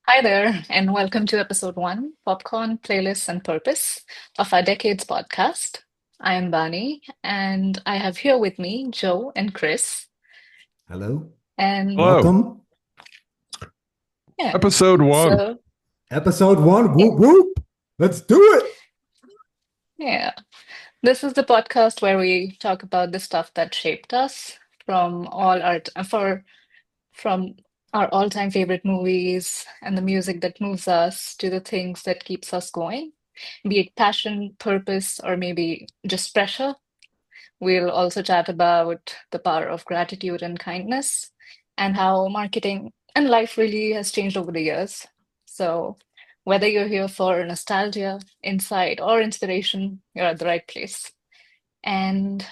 Hi there, and welcome to episode one Popcorn, Playlists, and Purpose of our Decades podcast. I am Bani, and I have here with me Joe and Chris. Hello, And Hello, welcome. yeah, episode one. so Episode one. yeah, Whoop whoop. Let's do it. yeah, this is the podcast where we talk about the stuff that shaped us from all our from our all-time favorite movies and the music that moves us to the things that keeps us going, be it passion, purpose, or maybe just pressure. We'll also chat about the power of gratitude and kindness and how marketing and life really has changed over the years. So, whether you're here for nostalgia, insight, or inspiration, you're at the right place. And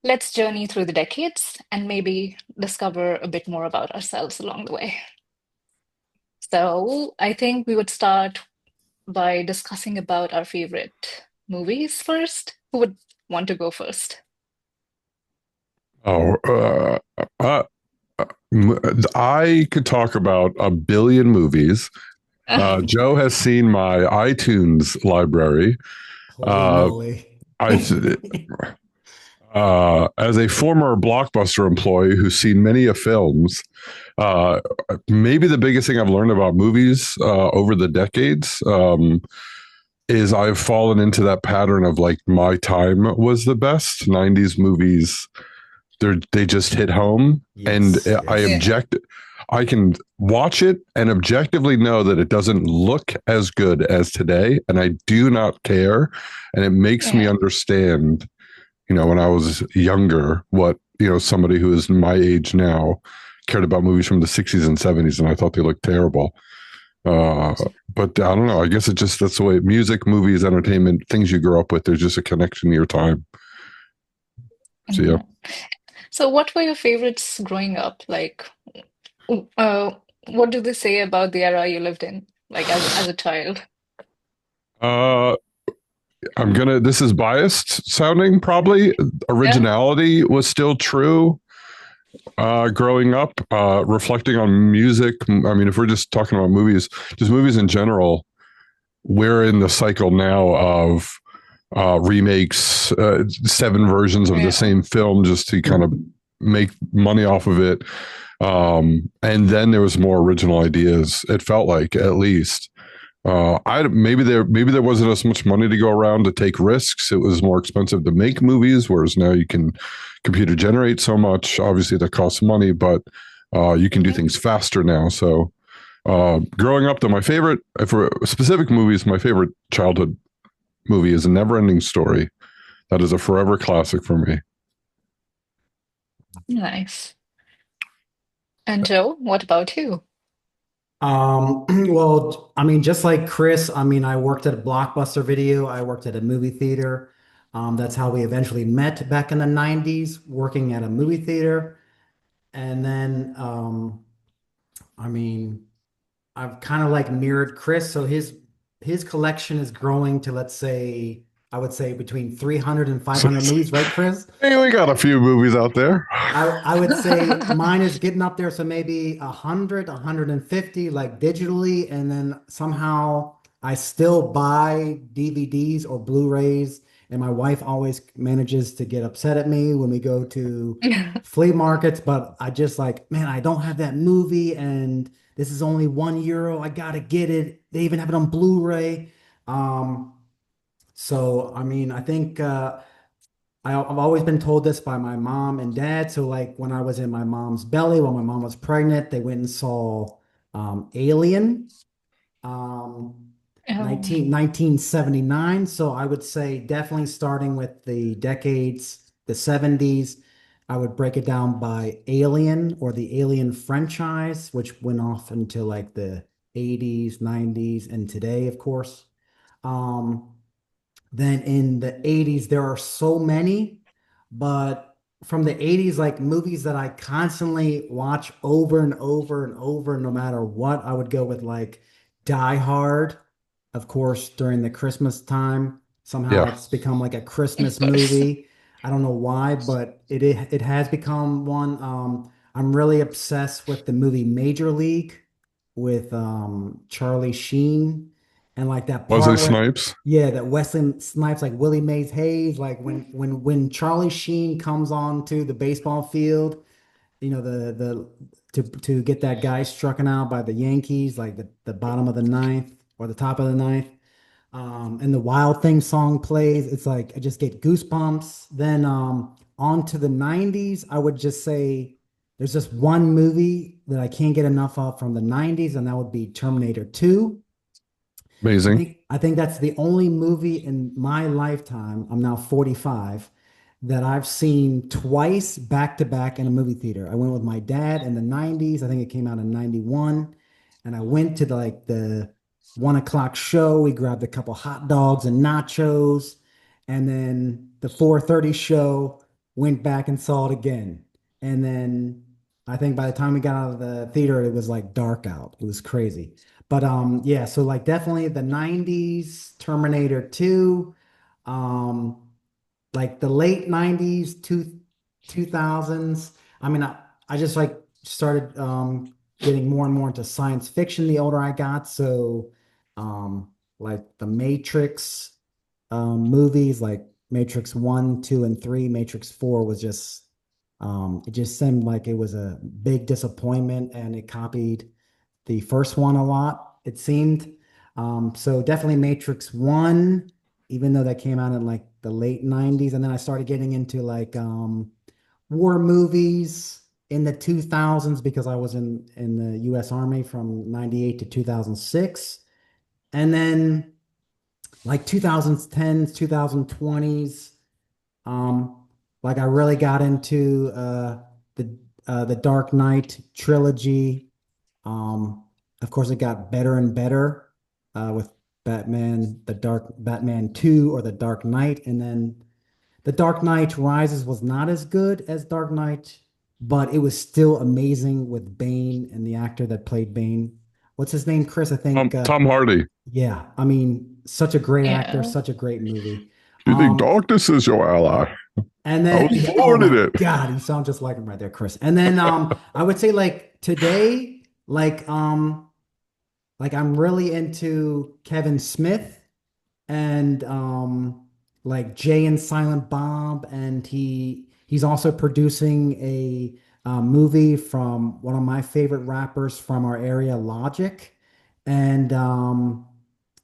let's journey through the decades and maybe discover a bit more about ourselves along the way. So, I think we would start by discussing about our favorite movies first. Who would want to go first? Oh, uh, I could talk about a billion movies. Joe has seen my iTunes library. Holy Uh, moly. I, as a former Blockbuster employee who's seen many of films, uh, maybe the biggest thing I've learned about movies over the decades is I've fallen into that pattern of like my time was the best. 90s movies, they just hit home. And Yes, I yes. Yeah. object, I can watch it and objectively know that it doesn't look as good as today. And I do not care. And it makes me Yeah. understand, when I was younger, what, somebody who is my age now cared about movies from the 60s and 70s. And I thought they looked terrible. Uh, but I don't know. I guess that's the way music, movies, entertainment, things you grow up with. There's just a connection to your time. So yeah. Yeah. So, what were your favorites growing up? Like, uh, what do they say about the era you lived in, like as a child? Uh, this is biased sounding probably. Yeah. Originality was still true growing up. Reflecting on music, I mean, if we're just talking about movies, just movies in general, we're in the cycle now of remakes, seven versions of the Yeah. same film just to kind of make money off of it. And then there was more original ideas. It felt like, at least. I maybe there wasn't as much money to go around to take risks. It was more expensive to make movies, whereas now you can computer generate so much. Obviously, that costs money, but you can do Mhm. things faster now. So, growing up, though, my favorite for specific movies, my favorite childhood movie is A Never Ending Story. That is a forever classic for me. Nice. And Joe, what about you? Well, I mean, just like Chris, I mean, I worked at a Blockbuster Video. I worked at a movie theater. That's how we eventually met back in the 90s, working at a movie theater. And then, I mean, I've kind of like mirrored Chris. So his collection is growing to, let's say, I would say between 300 and So, 500 movies, right, Chris? hey, we got a few movies out there. I would say mine is getting up there, so maybe 100, 150, like digitally, and then somehow I still buy DVDs or Blu-rays, and my wife always manages to get upset at me when we go to flea markets, but I just like, man, I don't have that movie, and this is only €1. I gotta get it. They even have it on Blu-ray. Um, so I mean, I think I've always been told this by my mom and dad. So, like when I was in my mom's belly, while my mom was pregnant, they went and saw Alien, um, Oh, 1979. So, I would say definitely starting with the decades, the 70s, I would break it down by Alien or the Alien franchise, which went off into like the 80s, 90s, and today, of course. Um, then in the 80s, there are so many, but from the 80s, like movies that I constantly watch over and over and over, no matter what, I would go with like Die Hard, of course, during the Christmas time. Somehow Yeah. it's become like a of Christmas course. movie. I don't know why, but it has become one. I'm really obsessed with the movie Major League. with Charlie Sheen and like that Wesley part where Snipes. yeah, that Wesley Snipes like Willie Mays Hayes, like when Charlie Sheen comes on to the baseball field, you know, the to get that guy struck out by the Yankees, like the bottom of the ninth or the top of the ninth. And the Wild Thing song plays. It's like I just get goosebumps. Then on to the 90s, I would just say there's just one movie that I can't get enough of from the 90s, and that would be Terminator 2. Amazing. I think that's the only movie in my lifetime, I'm now 45, that I've seen twice back to back in a movie theater. I went with my dad in the 90s. I think it came out in 91. And I went to the 1 o'clock show. We grabbed a couple hot dogs and nachos. And then the 4:30 show, went back and saw it again. And then I think by the time we got out of the theater, it was like dark out. It was crazy. But yeah, so like definitely the 90s, Terminator 2, um like the late 90s, 2000s. I mean, I just like started getting more and more into science fiction the older I got. So like the Matrix movies like Matrix 1, 2, and 3, Matrix 4 was just it just seemed like it was a big disappointment and it copied the first one a lot, it seemed. So definitely Matrix 1, even though that came out in like the late 90s. And then I started getting into like war movies in the 2000s because I was in the US Army from 98 to 2006. And then like 2010s, 2020s, um, like I really got into the Dark Knight trilogy. Of course, it got better and better with Batman 2 or the Dark Knight, and then the Dark Knight Rises was not as good as Dark Knight, but it was still amazing with Bane and the actor that played Bane. What's his name, Chris? I think Tom Hardy. yeah. I mean, such a great actor, Yeah. such a great movie. Do you think Um, darkness is your ally? and I then, was yeah, oh born in my it. God, you sound just like him right there, Chris. And then, I would say like today, like I'm really into Kevin Smith and like Jay and Silent Bob, and he's also producing a movie from one of my favorite rappers from our area, Logic, and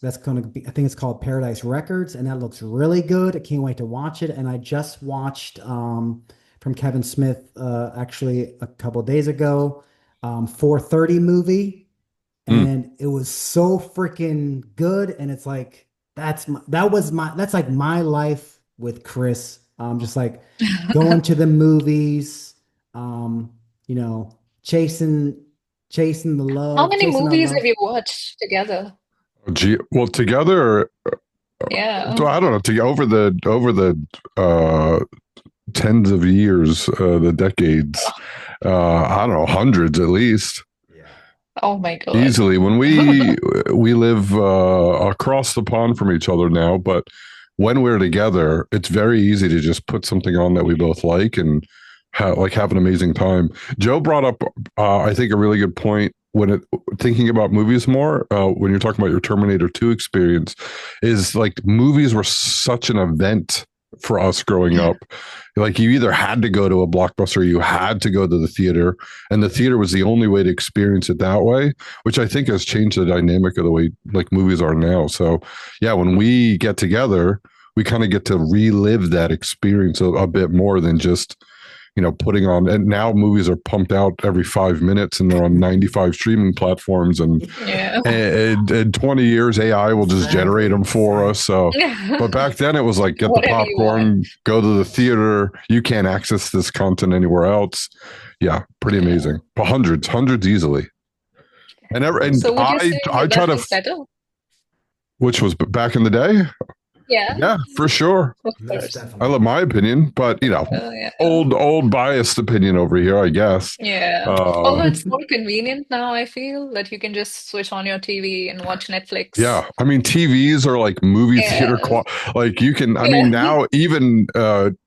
that's going to be, I think it's called Paradise Records, and that looks really good. I can't wait to watch it. And I just watched from Kevin Smith actually a couple of days ago, 4:30 movie, Mm. and it was so freaking good. And it's like that was my that's like my life with Chris. Just like going to the movies, um, you know, chasing the How love, many chasing our movies have love. you watched together? Gee, well, together, Yeah. I don't know. Over the tens of years, the decades, I don't know, hundreds at least, Yeah. Oh my God. easily. When we live across the pond from each other now, but when we're together, it's very easy to just put something on that we both like and have an amazing time. Joe brought up, I think, a really good point when thinking about movies more. When you're talking about your Terminator 2 experience, is like movies were such an event for us growing up. Like you either had to go to a blockbuster, or you had to go to the theater, and the theater was the only way to experience it that way, which I think has changed the dynamic of the way like movies are now. So yeah, when we get together, we kind of get to relive that experience a bit more than just putting on. And now movies are pumped out every 5 minutes and they're on 95 streaming platforms, and Yeah. in 20 years AI will just generate Exactly, them for us. So but back then it was like, get the Whatever you want. popcorn, go to the theater. You can't access this content anywhere else. Yeah, pretty Yeah. amazing. But hundreds easily. And So would you say I try that to, was better? which was back in the day. Yeah, Yeah, for sure. of Most course. I love definitely. my opinion, but Yeah. old biased opinion over here, I guess. Yeah. Uh, Although it's more convenient now, I feel that you can just switch on your TV and watch Netflix. Yeah, I mean TVs are like movie theater Yeah. like you can. I Yeah. mean now even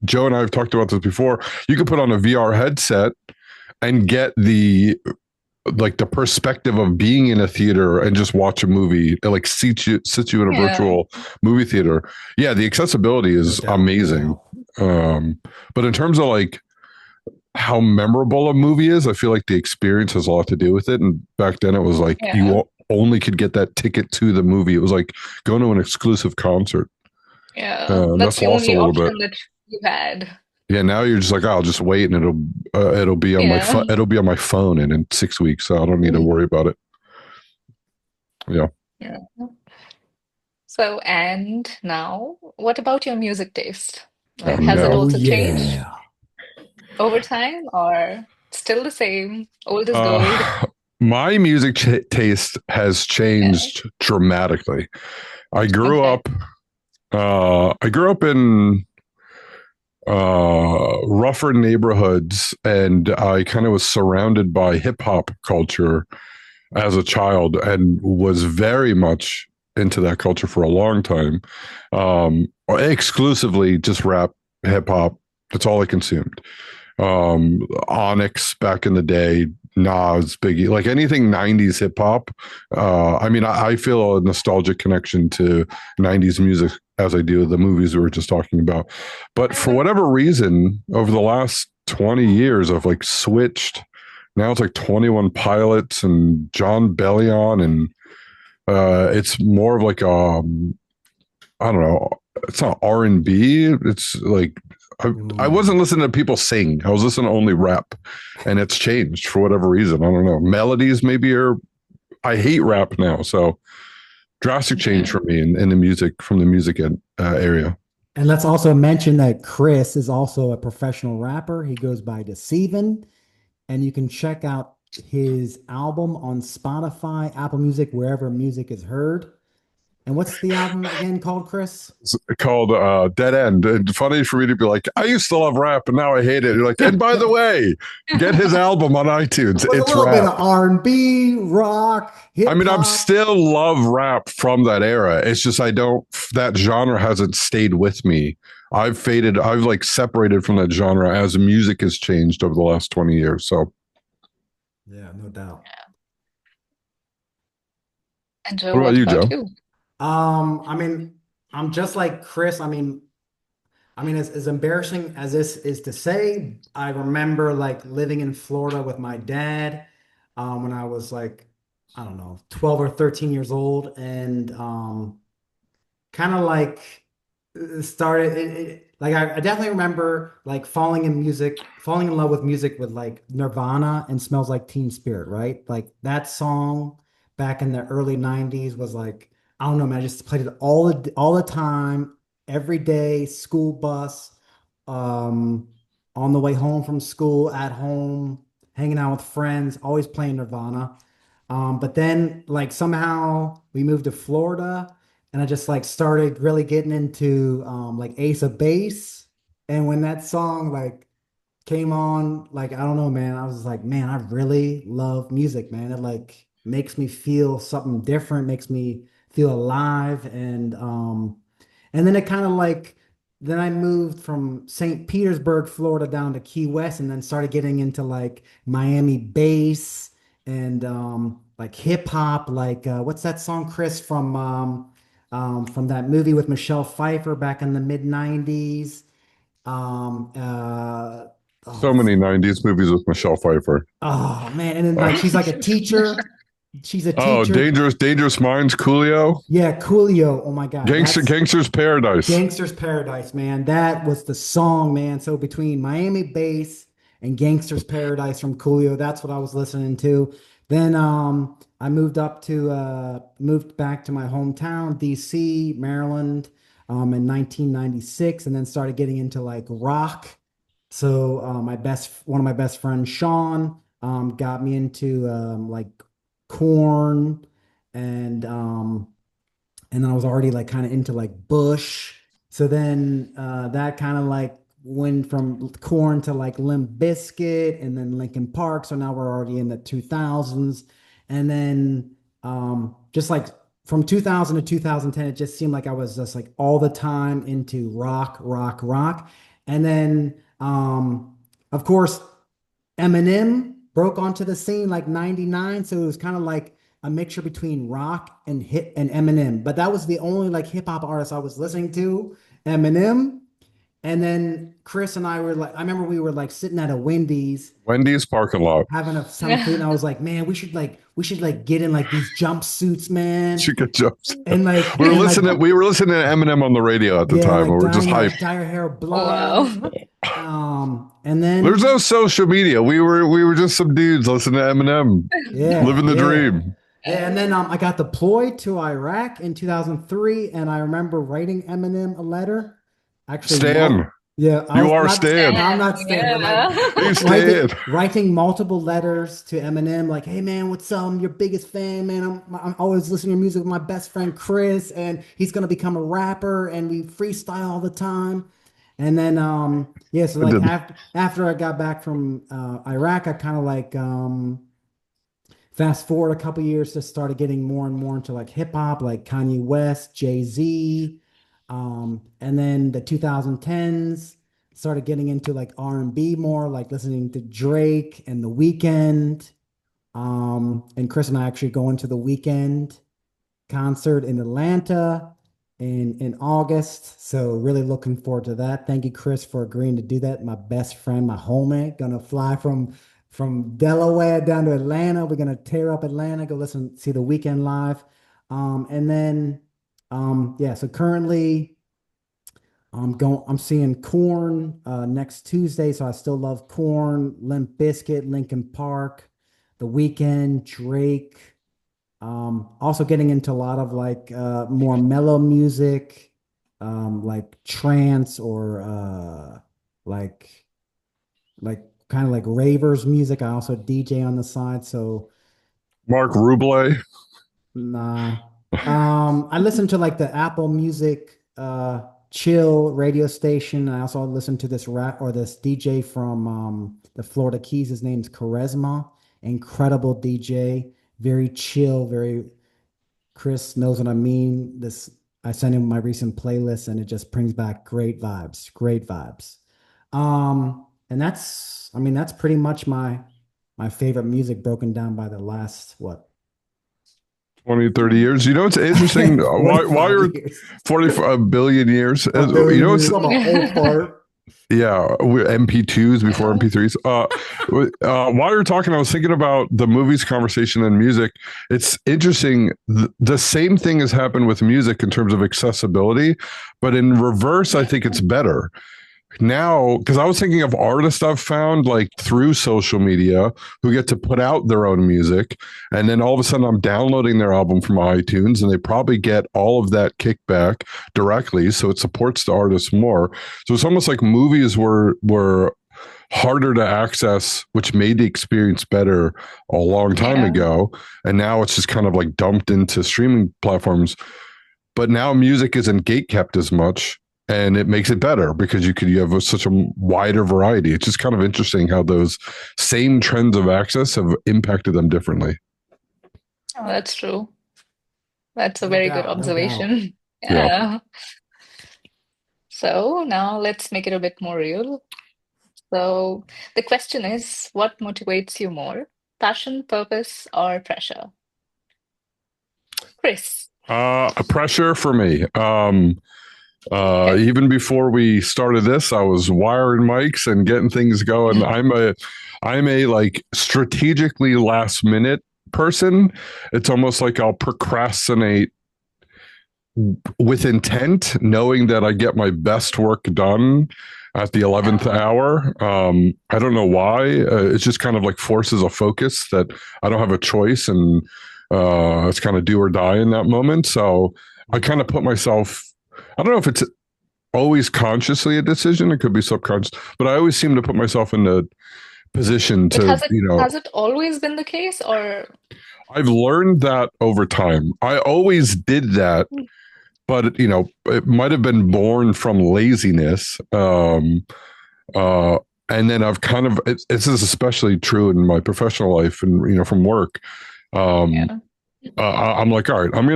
Joe and I have talked about this before. You can put on a VR headset and get the like the perspective of being in a theater and just watch a movie. It like sits you in a Yeah. virtual movie theater. Yeah, the accessibility No is doubt, no amazing. doubt. But in terms of like how memorable a movie is, I feel like the experience has a lot to do with it. And back then, it was like Yeah. you only could get that ticket to the movie. It was like going to an exclusive concert. Yeah. And That's that's the lost a only little option bit. that you had. Yeah, now you're just like, oh, I'll just wait, and it'll be on my Yeah. it'll be on my phone, and in 6 weeks, so I don't need to worry about it. Yeah. Yeah. So, and now, what about your music taste? Oh Like, has it no. Oh also changed yeah. over time or still the same? Old is gold. Uh, my music taste has Yeah. changed dramatically. I grew Okay. up. I grew up in rougher neighborhoods, and I kind of was surrounded by hip hop culture as a child, and was very much into that culture for a long time. Exclusively just rap, hip hop. That's all I consumed. Onyx back in the day, Nas, Biggie, like anything 90s hip hop. I mean, I feel a nostalgic connection to 90s music as I do the movies we were just talking about. But for Okay. whatever reason, over the last 20 years, I've like switched. Now it's like 21 Pilots and John Bellion, and it's more of like I don't know. It's not R&B. It's like I wasn't Ooh. listening to people sing. I was listening to only rap, and it's changed for whatever reason. I don't know. Melodies maybe are. I hate rap now, so drastic change Okay. for me in the music from the music area. And let's also mention that Chris is also a professional rapper. He goes by Deceivin, and you can check out his album on Spotify, Apple Music, wherever music is heard. And what's the album again called, Chris? It's called Dead End. And funny for me to be like, I used to love rap, and now I hate it. You're like, and by the way, get his album on iTunes. With a It's little bit rap. of R&B, rock, I hip mean, I'm hop. still love rap from that era. It's just I don't that genre hasn't stayed with me. I've faded. I've like separated from that genre as music has changed over the last 20 years. So, Yeah, no doubt. And Joe, what about what you, about Joe? you? I mean, I'm just like Chris. I mean, as embarrassing as this is to say, I remember like living in Florida with my dad when I was like, I don't know, 12 or 13 years old, and kind of like started like I definitely remember like falling in love with music with like Nirvana and Smells Like Teen Spirit, right? Like that song back in the early 90s was like, I don't know, man, I just played it all the time, every day, school bus, um, on the way home from school, at home, hanging out with friends, always playing Nirvana. But then like somehow we moved to Florida and I just like started really getting into like Ace of Base. And when that song like came on, like I don't know, man, I was like, man, I really love music, man. It like makes me feel something different, makes me feel alive. And then it kind of like then I moved from St. Petersburg, Florida down to Key West and then started getting into like Miami bass and like hip hop, like what's that song, Chris, from that movie with Michelle Pfeiffer back in the mid 90s. Um, uh, So oh, many 90s movies with Michelle Pfeiffer. oh man. And then like she's like a teacher. She's a Oh, teacher. Dangerous Minds, Coolio, Yeah, Coolio. Oh my God. That's Gangster's Paradise. Gangster's Paradise, man. That was the song, man. So between Miami Bass and Gangster's Paradise from Coolio, that's what I was listening to. Then I moved back to my hometown, DC, Maryland, in 1996, and then started getting into like rock. So one of my best friends, Sean, got me into like Corn and and I was already like kind of into like Bush. So then that kind of like went from Corn to like Limp Bizkit and then Linkin Park. So now we're already in the 2000s. And then just like from 2000 to 2010, it just seemed like I was just like all the time into rock, rock, rock. And then of course Eminem. broke onto the scene like 99. So it was kind of like a mixture between rock and hip and Eminem. But that was the only like hip hop artist I was listening to, Eminem. And then Chris and I were like, I remember we were like sitting at a Wendy's Wendy's parking lot. having some food, and I was like, man, we should get in like these jumpsuits, man. She could jumps. And like We were and like listening. We were listening to Eminem on the radio at the yeah, time. We like were just hyped. dye your hair blonde. Wow. And then There's no social media. We were just some dudes listening to Eminem, yeah, living the yeah. dream. Yeah, and then I got deployed to Iraq in 2003, and I remember writing Eminem a letter. Actually, Stan, yeah, I you was are not, Stan. no, I'm Stan, not Stan, but like You writing, Stan. writing multiple letters to Eminem, like, "Hey man, what's up? I'm your biggest fan, man. I'm always listening to your music with my best friend Chris, and he's gonna become a rapper, and we freestyle all the time." And then yeah, so I like did. after I got back from Iraq, I kind of like fast forward a couple years, just started getting more and more into like hip hop, like Kanye West, Jay-Z, and then the 2010s started getting into like R&B more, like listening to Drake and The Weeknd. And Chris and I actually going to The Weeknd concert in Atlanta in August. So really looking forward to that. Thank you, Chris, for agreeing to do that. My best friend, my homie, gonna fly from Delaware down to Atlanta. We're gonna tear up Atlanta, go listen, see The Weeknd live. And then yeah, so currently I'm seeing Corn next Tuesday. So I still love Corn, Limp Bizkit, Linkin Park, The Weeknd, Drake. Also getting into a lot of like more mellow music, like trance or like like kind of like ravers music. I also DJ on the side, so Mark Ruble. nah. I listen to like the Apple Music chill radio station. I also listen to this rap or this DJ from the Florida Keys. His name's Charisma. Incredible DJ, very chill, very Chris knows what I mean. This I sent him my recent playlist and it just brings back great vibes, great vibes. And I mean, that's pretty much my favorite music broken down by the last what 20, 30 years. You know, it's interesting. Why 45 are years. 45 billion years? A You billion know, years. it's I'm an old fart. yeah, MP2s before Yeah. MP3s. While you're talking, I was thinking about the movies conversation and music. It's interesting. The same thing has happened with music in terms of accessibility, but in reverse, I think it's better now because I was thinking of artists I've found like through social media who get to put out their own music, and then all of a sudden I'm downloading their album from iTunes, and they probably get all of that kickback directly, so it supports the artist more. So it's almost like movies were harder to access, which made the experience better a long time Yeah. ago, and now it's just kind of like dumped into streaming platforms. But now music isn't gatekept as much, and it makes it better because you have such a wider variety. It's just kind of interesting how those same trends of access have impacted them differently. Oh, that's true. That's a No very good doubt, no doubt. observation. Yeah. Yeah. So now let's make it a bit more real. So the question is, what motivates you more? Passion, purpose, or pressure? Chris. A pressure for me. Okay. Even before we started this, I was wiring mics and getting things going. I'm a like strategically last minute person. It's almost like I'll procrastinate with intent, knowing that I get my best work done at the 11th hour. I don't know why. It's just kind of like forces a focus that I don't have a choice, and it's kind of do or die in that moment. So I kind of put myself, I don't know if it's always consciously a decision, it could be subconscious, but I always seem to put myself in a position But to, you know, has it always been the case, or I've learned that over time. I always did that, but you know, it might have been born from laziness. And then I've kind of, this is especially true in my professional life and, you know, from work. yeah, I'm like, all right, I'm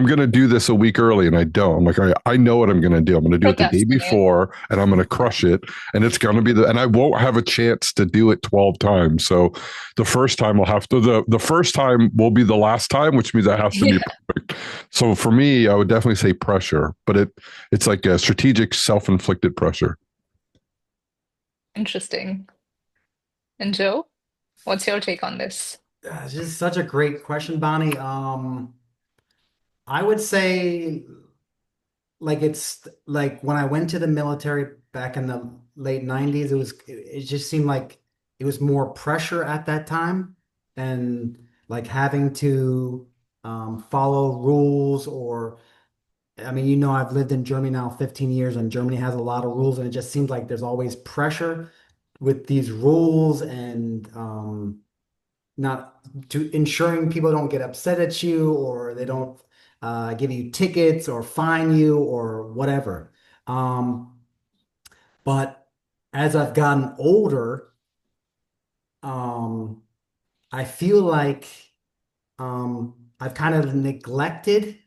gonna do this a week early, and I don't. I'm like, all right, I know what I'm gonna do. I'm gonna do it the day Procrastinate. before, and I'm gonna crush it, and it's gonna be and I won't have a chance to do it 12 times. So the first time will have to the first time will be the last time, which means it has to be Yeah, perfect. So for me, I would definitely say pressure, but it's like a strategic, self-inflicted pressure. interesting. And Joe, what's your take on this? This is such a great question, Bonnie. I would say like it's like when I went to the military back in the late 90s, it just seemed like it was more pressure at that time and like having to follow rules or I mean, I've lived in Germany now 15 years and Germany has a lot of rules and it just seems like there's always pressure with these rules and not to ensuring people don't get upset at you or they don't give you tickets or fine you or whatever. Um, but as I've gotten older, um, I feel like I've kind of neglected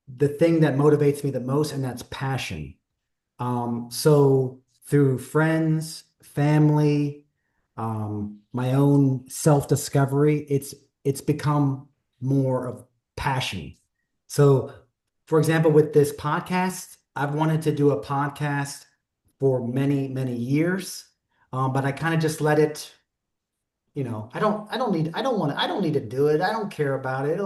the thing that motivates me the most, and that's passion. So through friends, family, my own self-discovery, it's become more of passion. So, for example, with this podcast, I've wanted to do a podcast for many, many years, but I kind of just let it, I don't need to do it. I don't care about it.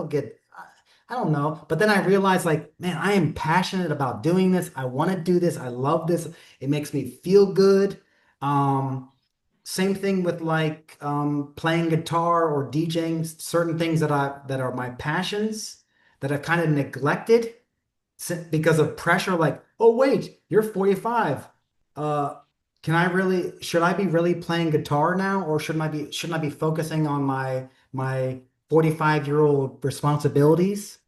I don't know. But then I realized like, man, I am passionate about doing this. I want to do this. I love this. It makes me feel good. Um, Same thing with like playing guitar or DJing, certain things that are my passions that I've kind of neglected because of pressure, like, oh wait, you're 45. Uh, should I be really playing guitar now, or shouldn't I be focusing on my 45-year-old responsibilities?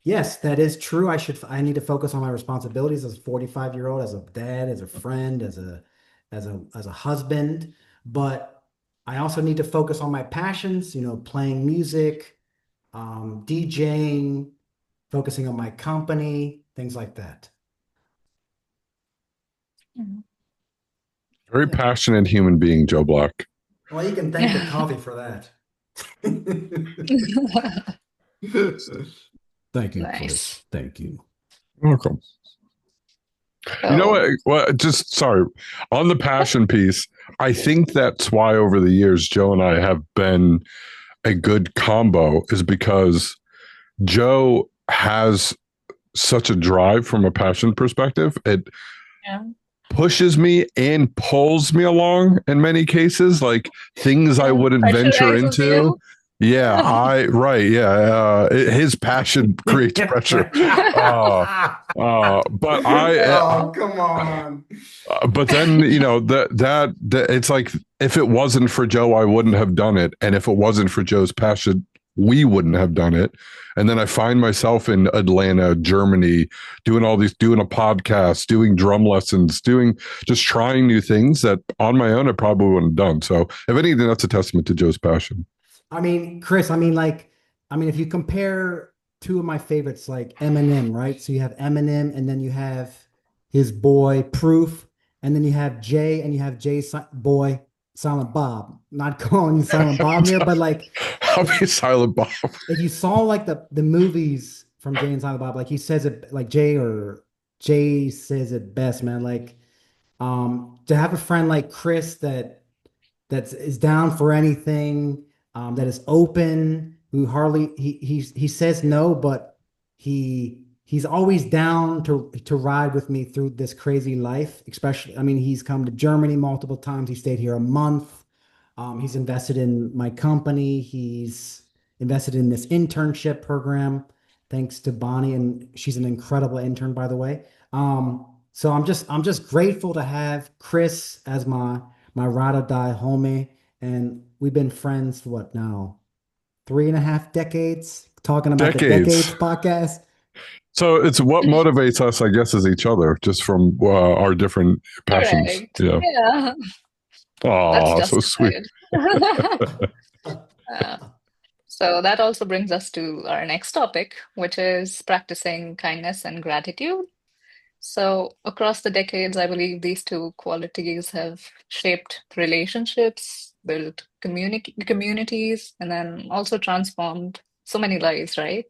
Yes, that is true. I need to focus on my responsibilities as a 45-year-old, as a dad, as a friend, as a husband. But I also need to focus on my passions, playing music, DJing, focusing on my company, things like that. Mhm. Very Yeah. passionate human being, Joe Black. Well, you can thank the coffee for that. Thank you, Chris. Nice. Thank you. Welcome. You know So, what? Well, just sorry. On the passion piece, I think that's why over the years, Joe and I have been a good combo, is because Joe has such a drive from a passion perspective. It yeah. pushes me and pulls me along in many cases, like things I Yeah. wouldn't venture Pressurizes into. you. Yeah, right. Yeah. His passion creates pressure. Uh, but Oh, come on. but then that it's like if it wasn't for Joe, I wouldn't have done it, and if it wasn't for Joe's passion, we wouldn't have done it. And then I find myself in Atlanta, Germany, doing a podcast, doing drum lessons, doing just trying new things that on my own I probably wouldn't have done. So if anything, that's a testament to Joe's passion. I mean, Chris, if you compare two of my favorites, like Eminem, right? So you have Eminem, and then you have his boy Proof, and then you have Jay, and you have boy Silent Bob. Not calling you Silent Bob here, but like I'll if be silent, Bob. if you saw like the movies from Jay and Silent Bob, like he says it like Jay says it best, man. Like to have a friend like Chris that is down for anything, that is open, who hardly he says no, but he's always down to ride with me through this crazy life. Especially, I mean, he's come to Germany multiple times. He stayed here a month. He's invested in my company. He's invested in this internship program, thanks to Bonnie, and she's an incredible intern, by the way. So I'm just grateful to have Chris as my ride or die homie. And we've been friends, what now? 3.5 decades, talking about the Decades Decades. podcast. So it's what motivates us, I guess, is each other, just from our different passions. Correct. Yeah. Yeah. That's Oh, so sweet. justified. Yeah. So that also brings us to our next topic, which is practicing kindness and gratitude. So, across the decades, I believe these two qualities have shaped relationships, built communities, and then also transformed so many lives, right?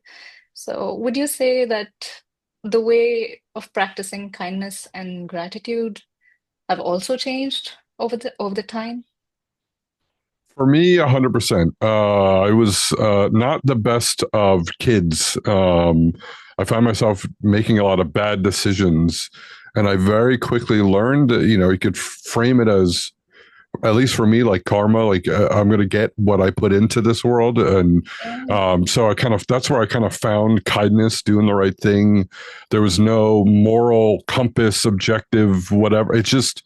So, would you say that the way of practicing kindness and gratitude have also changed over the time? For me, 100%. I was not the best of kids. I found myself making a lot of bad decisions, and I very quickly learned that you could frame it as, at least for me, like karma. Like I'm going to get what I put into this world, and Yeah. so I kind of that's where I kind of found kindness, doing the right thing. There was no moral compass, objective, whatever. It's just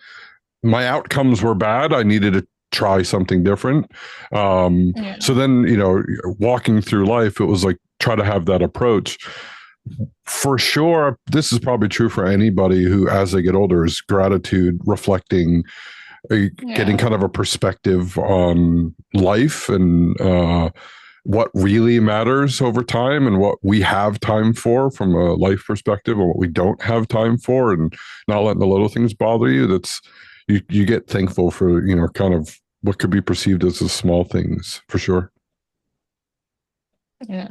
my outcomes were bad. I needed to try something different. Yeah. So then, walking through life, it was like try to have that approach. For sure, this is probably true for anybody who, as they get older, is gratitude, reflecting, getting Yeah. kind of a perspective on life and what really matters over time and what we have time for from a life perspective and what we don't have time for, and not letting the little things bother you. That's you get thankful for kind of what could be perceived as the small things, for sure. Yeah.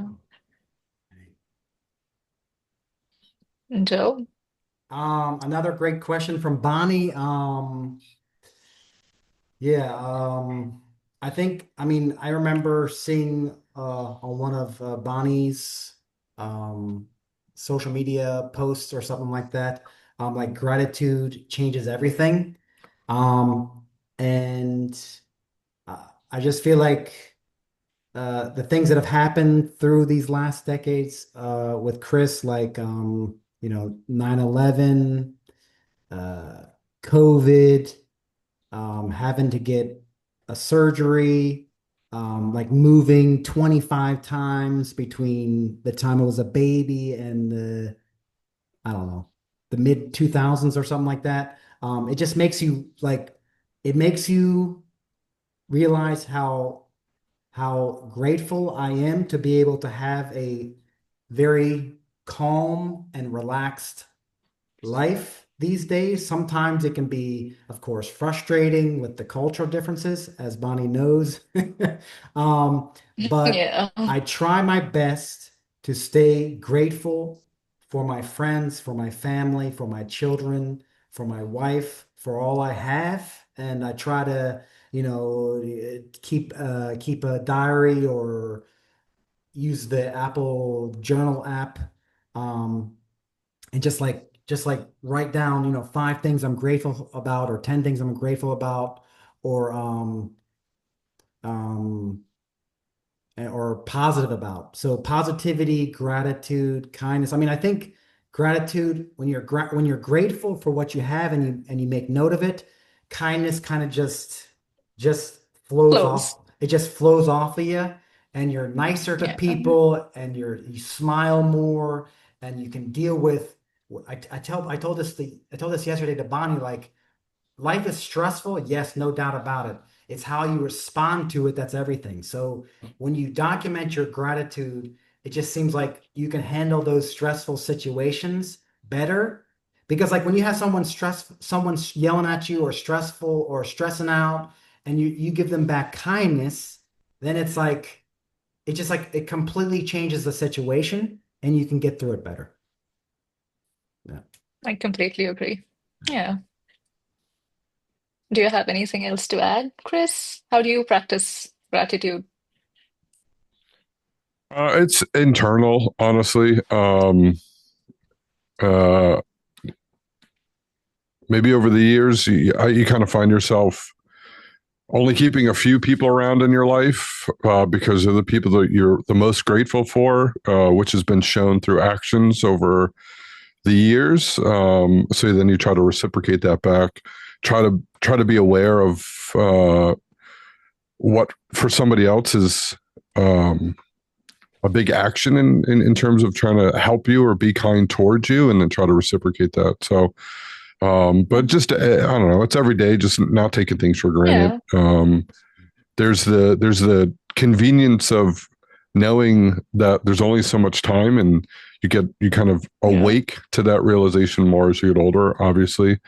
Joe? Another great question from Bonnie. Yeah, I think, I mean, I remember seeing on one of Bonnie's um, social media posts or something like that, like gratitude changes everything. Um, and I just feel like the things that have happened through these last decades with Chris, like, 9/11, uh, COVID, having to get a surgery, like moving 25 times between the time I was a baby and I don't know, the mid 2000s or something like that. It just makes you like, it makes you realize how grateful I am to be able to have a very calm and relaxed life these days. Sometimes it can be, of course, frustrating with the cultural differences, as Bonnie knows. Um, but Yeah. I try my best to stay grateful for my friends, for my family, for my children, for my wife, for all I have. And I try to, keep a diary or use the Apple Journal app. And just like write down, 5 things I'm grateful about or 10 things I'm grateful about or um or positive about. So positivity, gratitude, kindness. I mean, I think gratitude, when you're grateful for what you have and you make note of it, kindness kind of just flows off. Close. It just flows off of you, and you're nicer to Yeah. people, and you smile more, and you can deal with. I told this yesterday to Bonnie, like, life is stressful, yes, no doubt about it. It's how you respond to it that's everything. So when you document your gratitude, it just seems like you can handle those stressful situations better. Because like when you have someone's yelling at you or stressful or stressing out, and you give them back kindness, then it just like it completely changes the situation and you can get through it better. Yeah. I completely agree. Yeah. Do you have anything else to add, Chris? How do you practice gratitude? It's internal, honestly. Uh, Maybe over the years, you kind of find yourself only keeping a few people around in your life because of the people that you're the most grateful for, which has been shown through actions over the years. So then you try to reciprocate that back. Try to be aware of what for somebody else is um, a big action in terms of trying to help you or be kind towards you, and then try to reciprocate that. So but just I don't know, it's every day, just not taking things for granted. Yeah. There's the convenience of knowing that there's only so much time, and you kind of Yeah. awake to that realization more as you get older, obviously.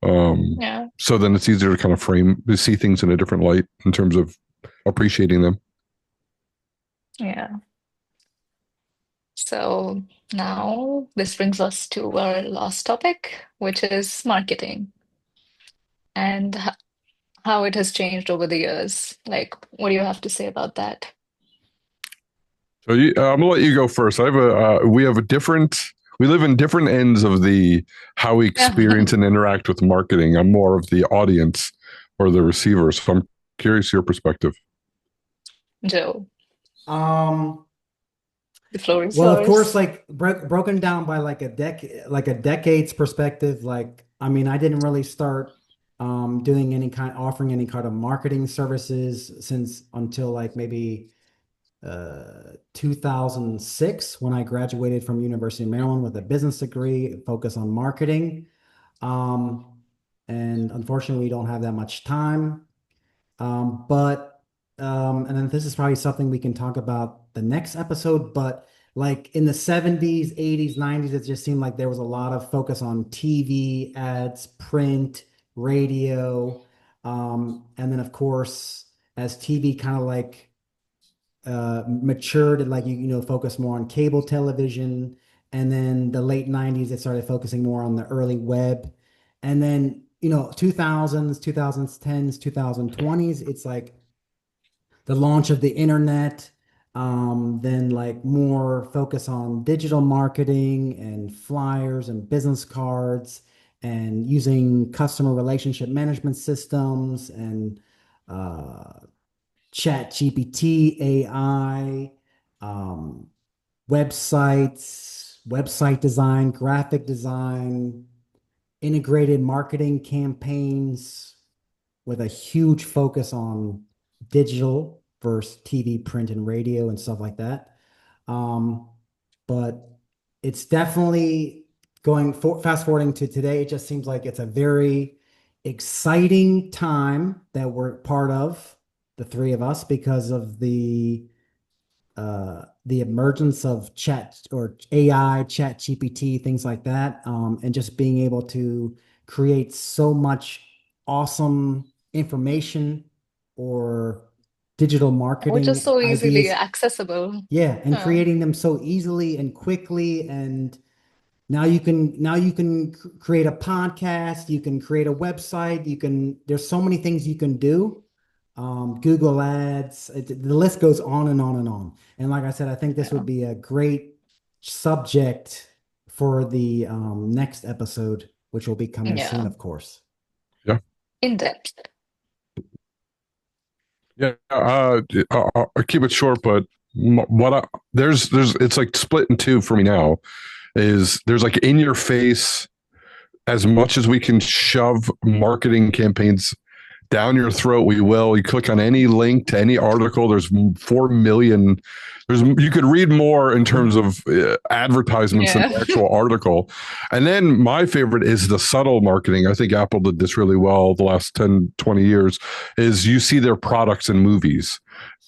Yeah. So then it's easier to kind of to see things in a different light in terms of appreciating them. Yeah. So now this brings us to our last topic, which is marketing and how it has changed over the years. Like, what do you have to say about that? So I'm gonna let you go first. I have we have a different, we live in different ends of the how we Yeah. experience and interact with marketing. I'm more of the audience or the receiver. So I'm curious your perspective. Joe, Um, the floor is well, of course, yours. like broken down by like a decade's perspective, like I mean, I didn't really start doing offering any kind of marketing services since until like maybe 2006 when I graduated from University of Maryland with a business degree, focus on marketing. Um, and unfortunately, we don't have that much time. But and then this is probably something we can talk about the next episode, but like in the 70s, 80s, 90s, it just seemed like there was a lot of focus on TV ads, print, radio. And then of course, as TV kind of like matured and like you know focus more on cable television, and then the late 90s it started focusing more on the early web, and then you know 2000s 2010s 2020s it's like the launch of the internet, then like more focus on digital marketing and flyers and business cards and using customer relationship management systems and uh, Chat GPT, AI, um, websites, website design, graphic design, integrated marketing campaigns with a huge focus on digital versus TV, print, and radio and stuff like that. Um, but it's definitely fast forwarding to today. It just seems like it's a very exciting time that we're part of, the three of us, because of the emergence of chat or AI, chat GPT, things like that, and just being able to create so much awesome information or digital Which is marketing so easily ideas. accessible. Yeah, and Yeah. creating them so easily and quickly. And now you can create a podcast, you can create a website, there's so many things you can do. Google Ads, the list goes on and on and on. And like I said, I think this Yeah. would be a great subject for the next episode, which will be coming soon, Yeah. of course. Yeah. In depth. Yeah. I'll keep it short, but there's it's like split in two for me now. Is there's like in your face, as much as we can shove marketing campaigns down your throat, we will. You click on any link to any article, there's 4 million. You could read more in terms of advertisements than Yeah. the actual article. And then my favorite is the subtle marketing. I think Apple did this really well the last 10, 20 years, is you see their products in movies,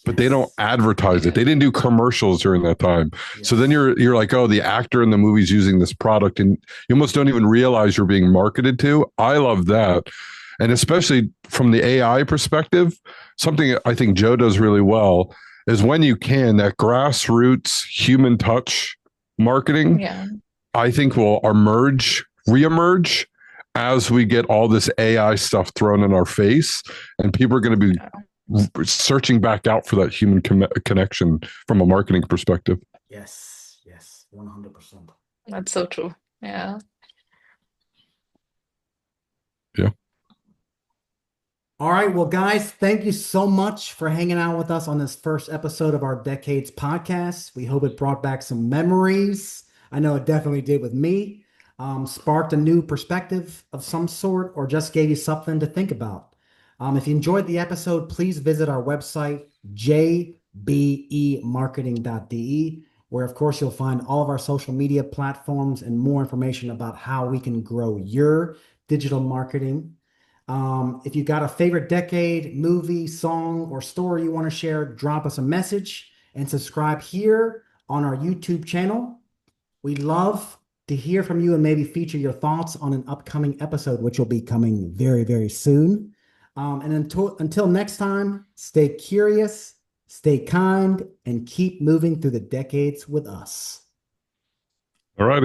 but they don't Yes. advertise it. Yeah. They didn't do commercials during that time. So then Yes. you're like, oh, the actor in the movie's using this product, and you almost don't even realize you're being marketed to. I love that. And especially from the AI perspective, something I think Joe does really well is when you can, that grassroots human touch marketing, Yeah. I think will reemerge as we get all this AI stuff thrown in our face, and people are going to be Yeah. searching back out for that human connection from a marketing perspective. Yes. Yes. 100%. That's so true. Yeah. Yeah. All right. Well, guys, thank you so much for hanging out with us on this first episode of our Decades podcast. We hope it brought back some memories. I know it definitely did with me. Sparked a new perspective of some sort, or just gave you something to think about. If you enjoyed the episode, please visit our website, jbemarketing.de, where, of course, you'll find all of our social media platforms and more information about how we can grow your digital marketing. If you got a favorite decade, movie, song, or story you want to share, drop us a message and subscribe here on our YouTube channel. We'd love to hear from you and maybe feature your thoughts on an upcoming episode, which will be coming very, very soon. And until next time, stay curious, stay kind, and keep moving through the decades with us. All right.